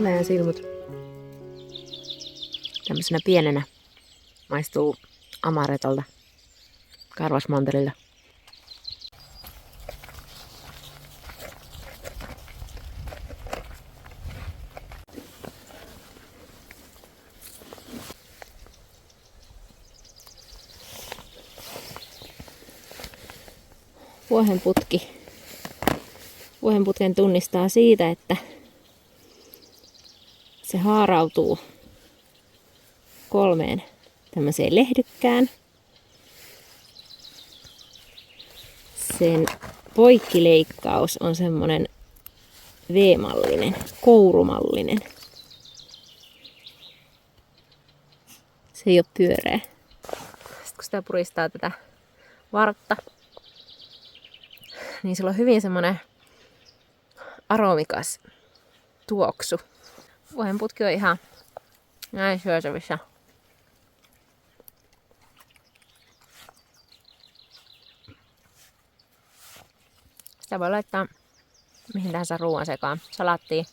Meidän silmut tämmöisenä pienenä maistuu amaretolta, karvasmantelilta. Vuohenputken tunnistaa siitä, että se haarautuu 3 tämmöiseen lehdykkään. Sen poikkileikkaus on semmonen V-mallinen, kourumallinen. Se ei ole pyöreä. Sitten kun sitä puristaa tätä vartta, niin sillä on hyvin semmonen aromikas tuoksu. Vuohenputki on ihan näin syötävissä. Sitä voi laittaa mihin tahansa ruoan sekaan. Salaattiin.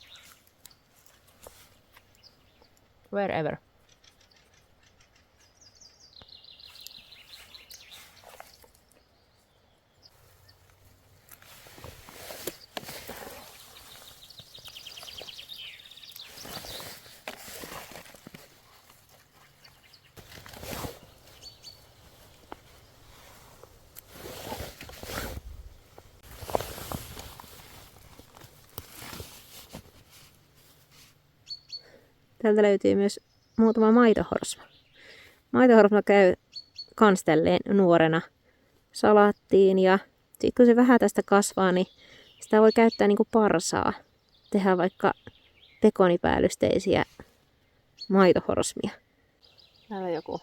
Wherever. Täältä löytyy myös muutama maitohorsma. Maitohorsma käy kans tälleen nuorena salaattiin ja sitten kun se vähän tästä kasvaa, niin sitä voi käyttää niinku parsaa. Tehdä vaikka pekonipäällysteisiä maitohorsmia. Täällä on joku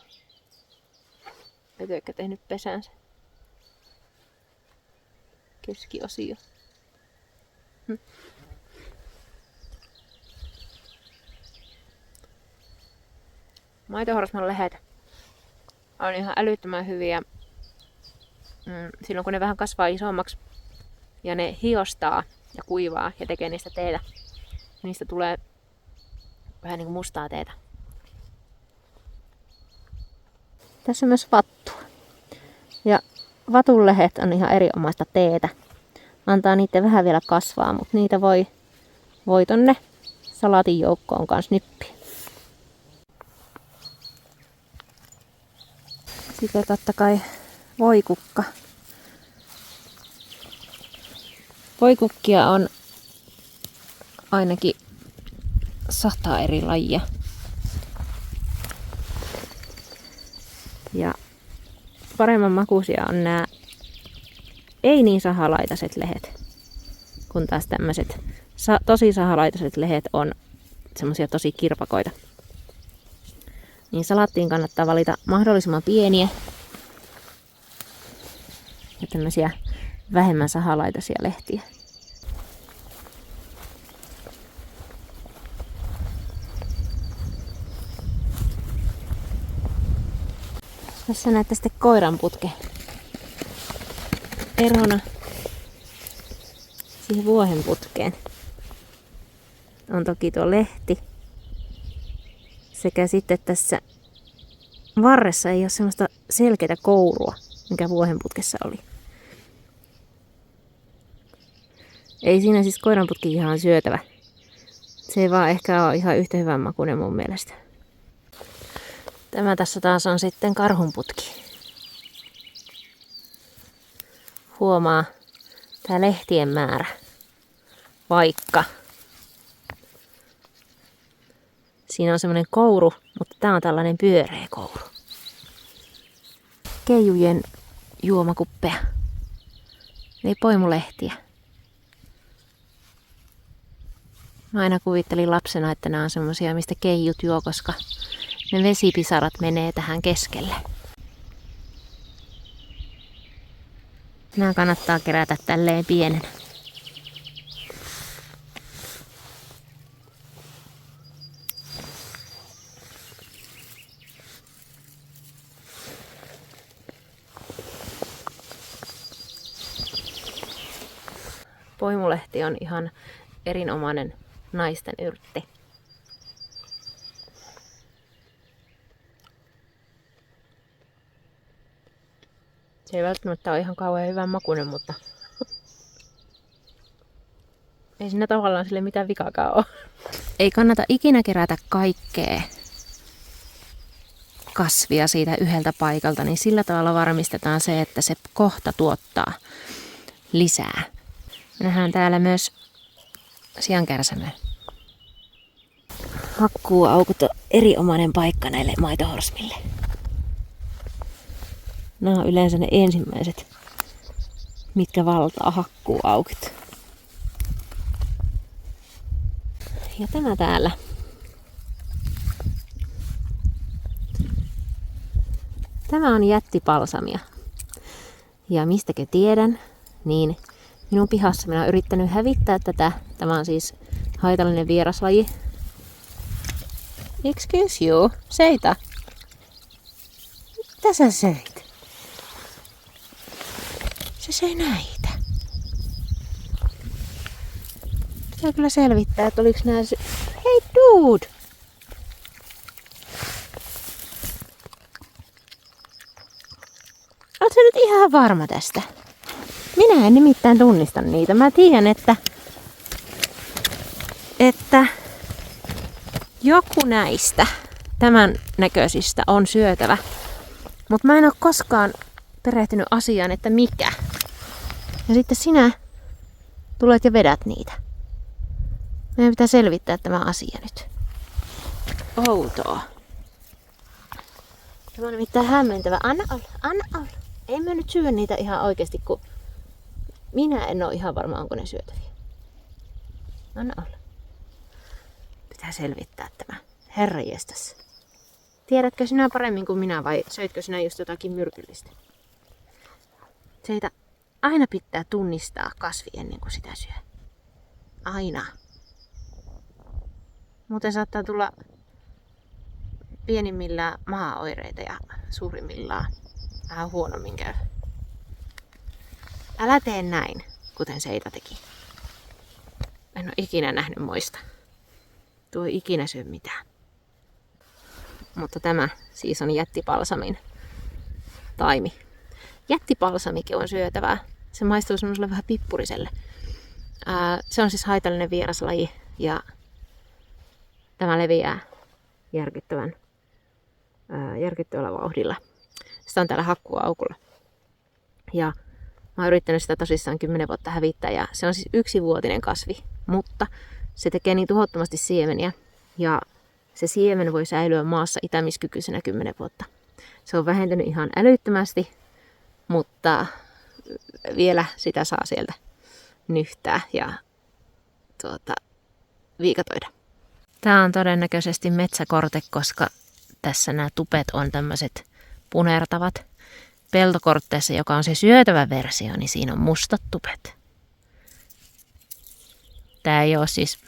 pötökkä tehnyt pesänsä. Keskiosio. Maitohorsman lehet on ihan älyttömän hyviä silloin kun ne vähän kasvaa isommaksi ja ne hiostaa ja kuivaa ja tekee niistä teetä. Niistä tulee vähän niin kuin mustaa teetä. Tässä on myös vattua. Ja vatunlehet on ihan erinomaista teetä. Antaa niiden vähän vielä kasvaa, mutta niitä voi tonne salaatin joukkoon kanssa nyppiä. Sitten totta kai voikukka. Voikukkia on ainakin 100 eri lajia. Ja paremman makuisia on nämä ei niin sahalaitaiset lehet, kun taas tämmöiset tosi sahalaitaiset lehet on semmosia tosi kirpakoita. Niin salaattiin kannattaa valita mahdollisimman pieniä ja tämmöisiä vähemmän sahalaitaisia lehtiä. Tässä näette sitten koiranputke erona siihen vuohenputkeen. On toki tuo lehti. Sekä sitten tässä varressa ei ole semmoista selkeää kourua, mikä vuohenputkessa oli. Ei siinä siis koiranputki ihan syötävä. Se ei vaan ehkä ole ihan yhtä hyvän makuinen mun mielestä. Tämä tässä taas on sitten karhunputki. Huomaa tää lehtien määrä. Vaikka siinä on semmoinen kouru, mutta tää on tällainen pyöreä kouru. Keijujen juomakuppeja. Ei poimulehtiä. Mä aina kuvittelin lapsena, että nämä on semmosia, mistä keijut juo, koska ne vesipisarat menee tähän keskelle. Nämä kannattaa kerätä tälleen pienenä. Poimulehti on ihan erinomainen naisten yrtti. Se ei välttämättä ole ihan kauhean hyvän makuinen, mutta ei siinä tavallaan sille mitään vikaakaan ole. Ei kannata ikinä kerätä kaikkea kasvia siitä yhdeltä paikalta, niin sillä tavalla varmistetaan se, että se kohta tuottaa lisää. Me nähdään täällä myös siankärsämö. Hakkuuaukot on erinomainen paikka näille maitohorsmille. Nämä on yleensä ne ensimmäiset, mitkä valtaa hakkuuaukot. Ja tämä täällä. Tämä on jättipalsamia. Ja mistäkö tiedän, niin minun pihassa minä olen yrittänyt hävittää tätä. Tämä on siis haitallinen vieraslaji. Excuse you, seita. Mitä sä söit? Se söi näitä. Pitää kyllä selvittää, että oliks nää Hei dude! Oot sä nyt ihan varma tästä? Minä en nimittäin tunnista niitä. Mä tiedän, että joku näistä tämän näköisistä on syötävä. Mutta mä en ole koskaan perehtynyt asiaan, että mikä. Ja sitten sinä tulet ja vedät niitä. Meidän pitää selvittää tämä asia nyt. Outoa. Tämä on nimittäin hämmentävä. Anna olla, anna olla. Ei mä nyt syö niitä ihan oikeasti, kun minä en ole ihan varma, onko ne syötäviä. Anna olla. Pitää selvittää tämä. Herranjestas. Tiedätkö sinä paremmin kuin minä vai söitkö sinä just jotakin myrkyllistä? Seitä aina pitää tunnistaa kasvi ennen kuin sitä syö. Aina. Muuten saattaa tulla pienimmillään maaoireita ja suurimmillaan vähän huonommin käy. Älä tee näin, kuten Seita teki. En ole ikinä nähnyt moista. Tuo ei ikinä syö mitään. Mutta tämä siis on jättipalsamin taimi. Jättipalsamikin on syötävää. Se maistuu semmoiselle vähän pippuriselle. Se on siis haitallinen vieraslaji ja tämä leviää järkyttävällä vauhdilla. Sitä on täällä hakkuuaukulla. Ja mä oon yrittänyt sitä tosissaan 10 vuotta hävittää ja se on siis 1-vuotinen kasvi, mutta se tekee niin tuhottomasti siemeniä ja se siemen voi säilyä maassa itämiskykyisenä 10 vuotta. Se on vähentynyt ihan älyttömästi, mutta vielä sitä saa sieltä nyhtää ja viikatoida. Tää on todennäköisesti metsäkorte, koska tässä nämä tupet on tämmöiset punertavat. Peltokortteessa, joka on se syötävä versio, niin siinä on mustat tupet. Tää ei ole siis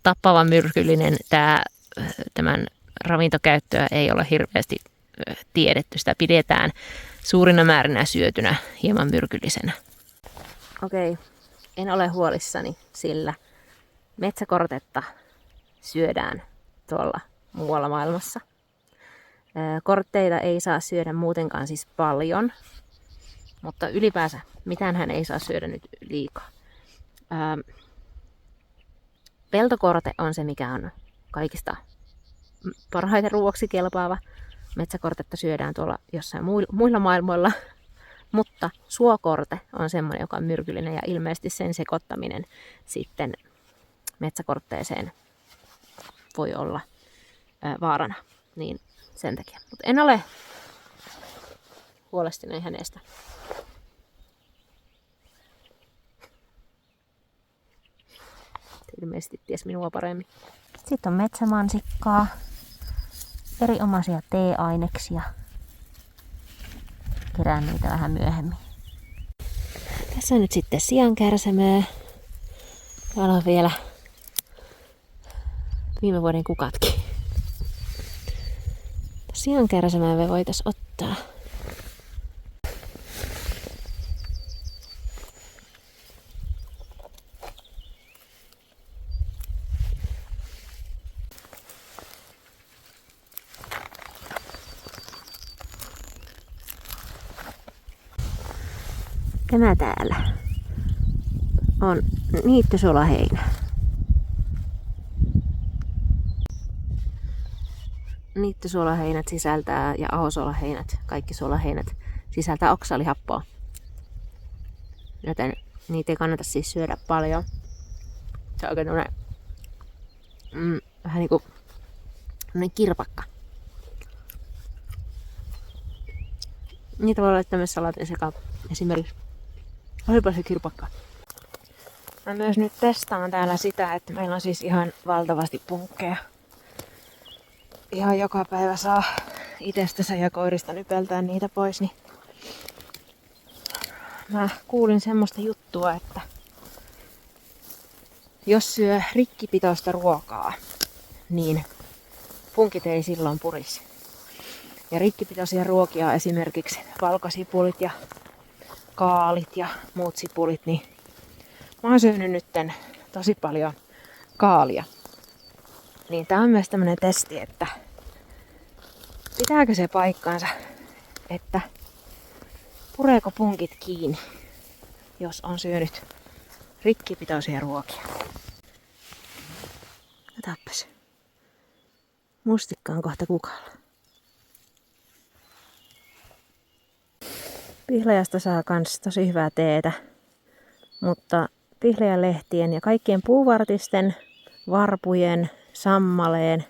tappava myrkyllinen. Tämän ravintokäyttöä ei ole hirveästi tiedetty. Sitä pidetään suurina määrinä syötynä hieman myrkyllisenä. Okei, en ole huolissani, sillä metsäkortetta syödään tuolla muualla maailmassa. Kortteita ei saa syödä muutenkaan siis paljon, mutta ylipäänsä mitään hän ei saa syödä nyt liikaa. Peltokorte on se, mikä on kaikista parhaiten ruoaksi kelpaava. Metsäkortetta syödään tuolla jossain muilla maailmoilla, mutta suokorte on semmoinen, joka on myrkyllinen ja ilmeisesti sen sekoittaminen sitten metsäkortteeseen voi olla vaarana. Niin sen takia. Mutta en ole huolestunut hänestä. Ilmeisesti ties minua paremmin. Sitten on metsämansikkaa, erinomaisia teeaineksia. Kerään niitä vähän myöhemmin. Tässä on nyt sitten siankärsämöä. Täällä on vielä viime vuoden kukatkin. Siankärsämää me voitaisiin ottaa. Tämä täällä on niittysolaheinä. Niittysolaheinät sisältää ja ahosolaheinät, kaikki solaheinät sisältää oksalihappoa. Joten niitä ei kannata siis syödä paljon. Se on oikein vähän niinku kirpakka. Niitä voi laittaa myös salaatin sekaan. Esimerkiksi olipa se kirpakka. Mä myös nyt testaan täällä sitä, että meillä on siis ihan valtavasti punkkeja. Ihan joka päivä saa itsestänsä ja koirista nypeltää niitä pois. Niin mä kuulin semmoista juttua, että jos syö rikkipitoista ruokaa, niin punkit ei silloin purisi. Ja rikkipitoisia ruokia, esimerkiksi valkosipulit ja kaalit ja muut sipulit, niin mä oon syönyt nytten tosi paljon kaalia. Niin tää on myös tämmönen testi, että pitääkö se paikkaansa, että pureeko punkit kiinni, jos on syönyt rikkipitoisia ruokia. Katoppas. Mustikka on kohta kukalla. Pihlajasta saa kans tosi hyvää teetä, mutta pihlajan lehtien ja kaikkien puuvartisten, varpujen, sammaleen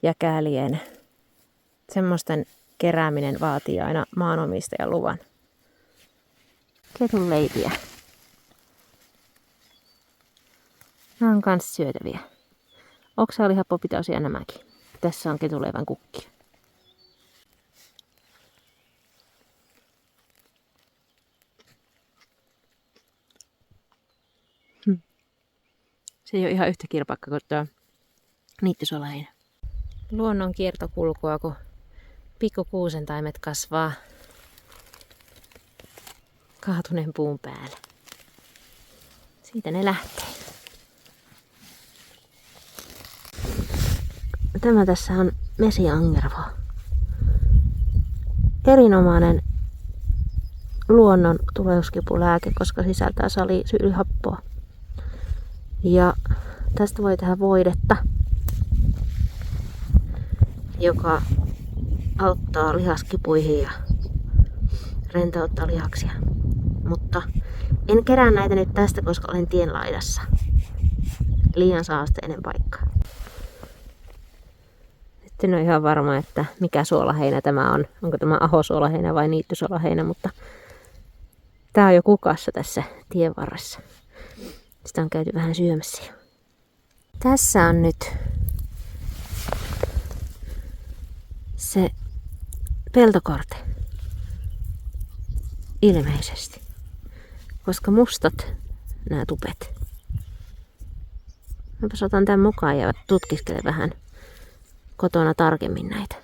ja käälien, semmoisten kerääminen vaatii aina maanomistajan luvan. Ketun leipiä. Nämä on kans syötäviä. Oksalihapopitoisia nämäkin. Tässä on ketuleivän kukkia. Se ei ole ihan yhtä kirpakka kuin tuo niittysolainen. Luonnon kiertokulkua, kun pikkukuusentaimet kasvaa kaatuneen puun päälle. Siitä ne lähtee. Tämä tässä on mesiangervo. Erinomainen luonnon tuleuskipulääke, koska sisältää salicylihappoa. Ja tästä voi tehdä voidetta, joka auttaa lihaskipuihin ja rentouttaa lihaksia. Mutta en kerää näitä nyt tästä, koska olen tien laidassa. Liian saasteinen paikka. Nyt en ole ihan varma, että mikä suolaheinä tämä on. Onko tämä ahosuolaheinä vai niittysuolaheinä, mutta tää on jo kukassa tässä tien varressa. Sitä on käyty vähän syömässä jo. Tässä on nyt se peltokorte. Ilmeisesti. Koska mustat nämä tupet. Mäpäs otan tämän mukaan ja tutkiskelen vähän kotona tarkemmin näitä.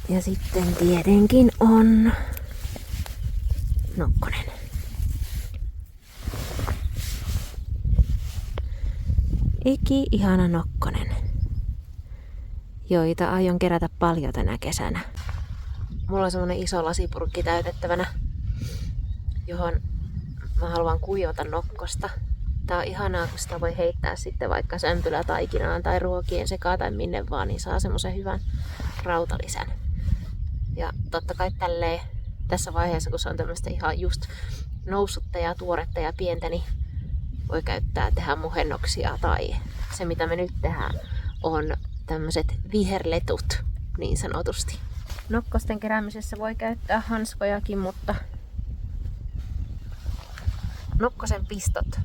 Ja sitten tietenkin on nokkonen. Ihana nokkonen, joita aion kerätä paljon tänä kesänä. Mulla on semmonen iso lasipurkki täytettävänä, johon mä haluan kuivata nokkosta. Tää on ihanaa, kun sitä voi heittää sitten vaikka sämpylätaikinaan tai ruokien sekaan tai minne vaan, niin saa semmosen hyvän rautalisän. Ja totta kai tälleen tässä vaiheessa, kun se on tämmöistä ihan just noussutta ja tuoretta ja pientä, niin voi käyttää tehdä muhennoksia tai se mitä me nyt tehdään on tämmöiset viherletut niin sanotusti. Nokkosten keräämisessä voi käyttää hanskojakin, mutta nokkosen pistot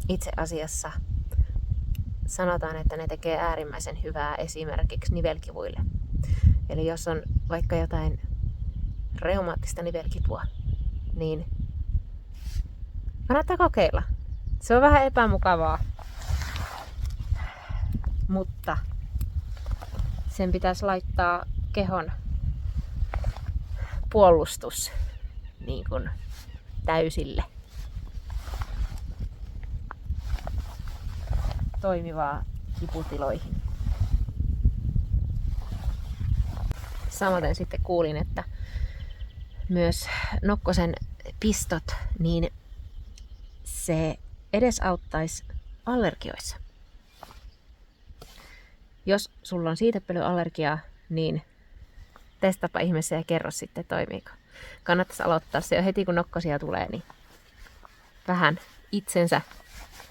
itse asiassa sanotaan, että ne tekee äärimmäisen hyvää esimerkiksi nivelkivuille. Eli jos on vaikka jotain reumaattista nivelkipua, niin kannattaa kokeilla. Se on vähän epämukavaa, mutta sen pitäisi laittaa kehon puolustus niin kuin täysille toimivaa kiputiloihin. Samaten sitten kuulin, että myös nokkosen pistot, niin se edesauttaisi allergioissa. Jos sulla on siitepölyallergiaa, niin testapa ihmeessä ja kerro sitten toimiiko. Kannattaisi aloittaa se jo heti kun nokkosia tulee, niin vähän itsensä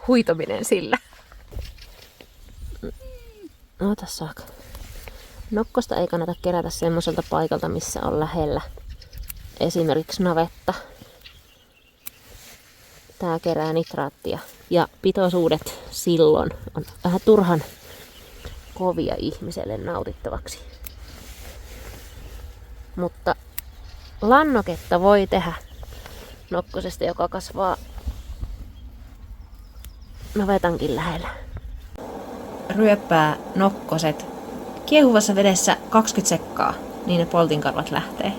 huitominen sillä. Ootas saaka. Nokkosta ei kannata kerätä semmoiselta paikalta, missä on lähellä esimerkiksi navetta. Tää kerää nitraattia ja pitoisuudet silloin on vähän turhan kovia ihmiselle nautittavaksi. Mutta lannoketta voi tehdä nokkosesta, joka kasvaa navetankin lähellä. Ryöppää nokkoset kiehuvassa vedessä 20 sekkaa, niin ne poltinkarvat lähtee.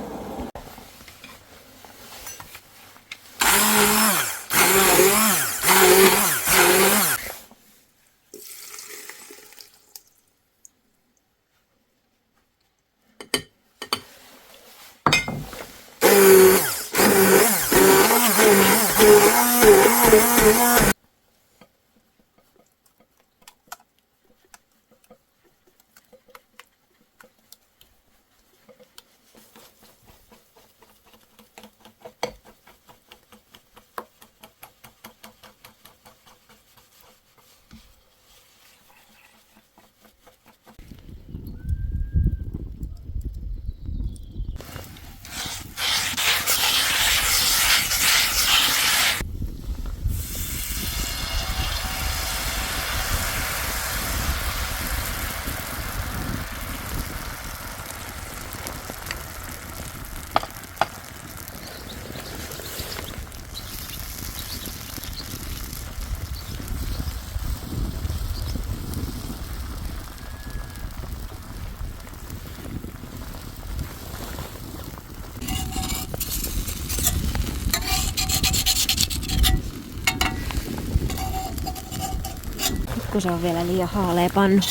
Kun se on vielä liian haalea pannu.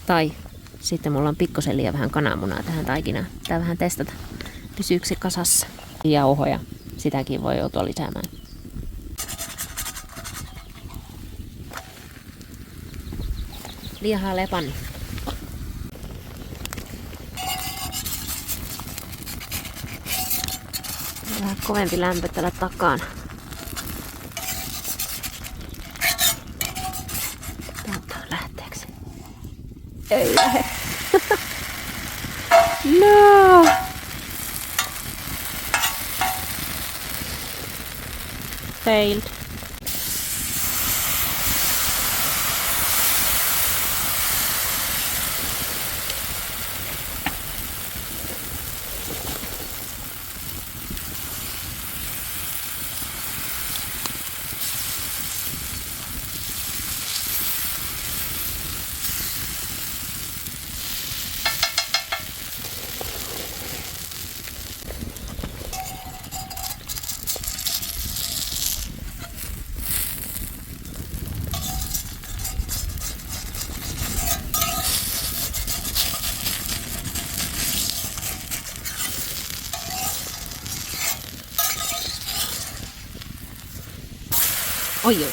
Tai sitten mulla on pikkusen liian vähän kananmunaa tähän taikinaan. Pitää vähän testata, pysyykö se kasassa. Jauhoja, sitäkin voi joutua lisäämään. Liian haalea pannu. Vähän kovempi lämpö täällä takana. Ei lähde. No. Failed. Oi joo.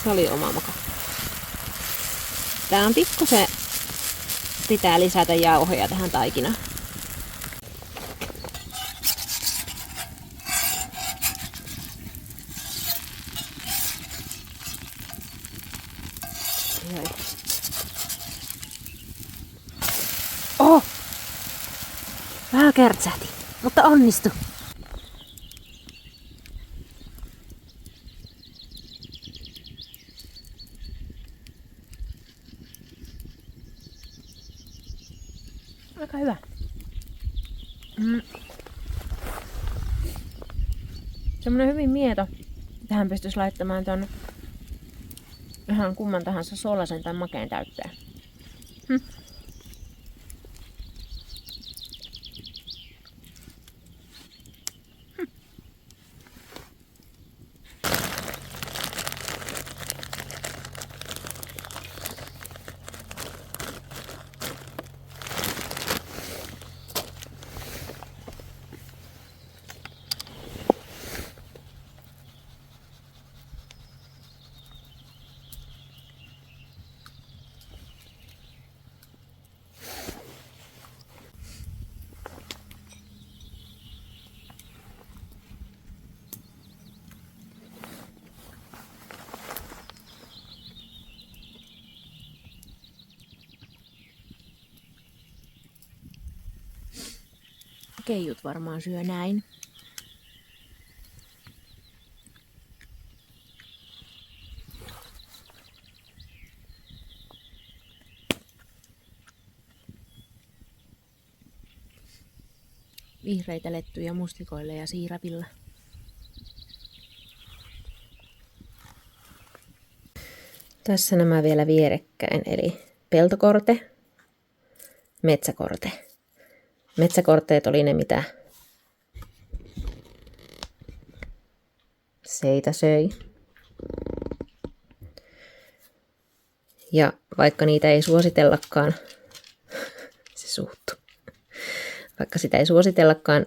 Se oli oma moka. Tää on pikkusen, pitää lisätä jauhoja tähän taikinaan. Oh! Vähän kärtsähti, mutta onnistu. Aika hyvä. Semmonen hyvin mieto. Tähän pystyisi laittamaan ton ihan kumman tahansa solasen tai makeen täytteen. keijut varmaan syö näin. Vihreitä lettuja mustikoille ja siirapilla. Tässä nämä vielä vierekkäin, eli peltokorte, metsäkorte. Metsäkorteet oli ne, mitä Seitä söi. Ja vaikka niitä ei suositellakaan, se suuttu. Vaikka sitä ei suositellakaan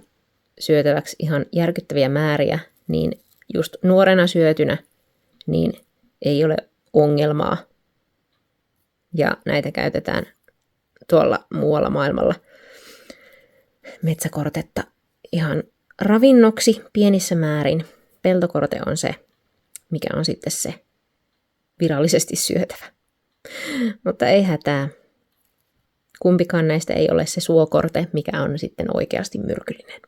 syötäväksi ihan järkyttäviä määriä, niin just nuorena syötynä, niin ei ole ongelmaa. Ja näitä käytetään tuolla muualla maailmalla metsäkortetta ihan ravinnoksi pienissä määrin. Peltokorte on se, mikä on sitten se virallisesti syötävä. Mutta ei hätää. Kumpikaan näistä ei ole se suokorte, mikä on sitten oikeasti myrkyllinen.